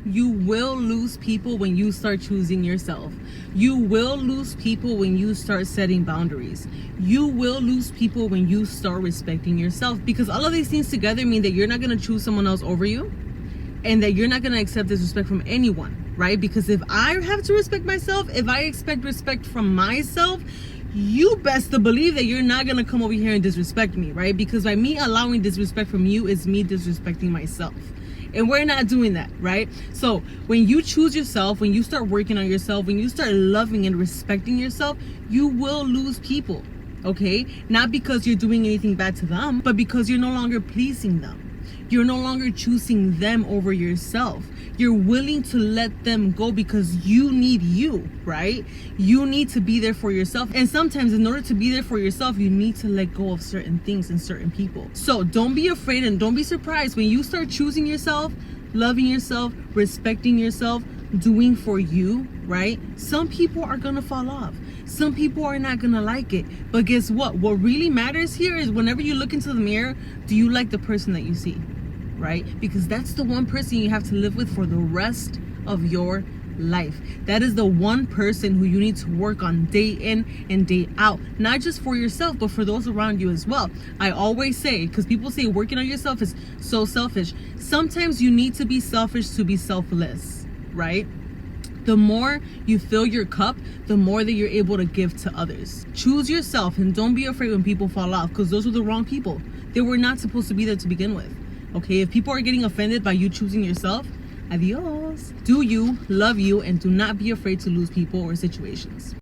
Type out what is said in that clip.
You will lose people when you start choosing yourself. You will lose people when you start setting boundaries. You will lose people when you start respecting yourself, because all of these things together mean that you're not going to choose someone else over you, and that you're not going to accept disrespect from anyone, right? Because if I have to respect myself, if I expect respect from myself, you best to believe that you're not going to come over here and disrespect me, right? Because by me allowing disrespect from you is me disrespecting myself. And we're not doing that, right? So when you choose yourself, when you start working on yourself, when you start loving and respecting yourself, you will lose people, okay? Not because you're doing anything bad to them, but because you're no longer pleasing them. You're no longer choosing them over yourself. You're willing to let them go because you need you, right? You need to be there for yourself. And sometimes in order to be there for yourself, you need to let go of certain things and certain people. So don't be afraid and don't be surprised when you start choosing yourself, loving yourself, respecting yourself, doing for you, right? Some people are gonna fall off. Some people are not gonna like it. But guess what? What really matters here is whenever you look into the mirror, do you like the person that you see? Right? Because that's the one person you have to live with for the rest of your life. That is the one person who you need to work on day in and day out, not just for yourself, but for those around you as well. I always say, because people say working on yourself is so selfish. Sometimes you need to be selfish to be selfless, right? The more you fill your cup, the more that you're able to give to others. Choose yourself and don't be afraid when people fall off, because those are the wrong people. They were not supposed to be there to begin with. Okay, if people are getting offended by you choosing yourself, adios. Do you, love you, and do not be afraid to lose people or situations.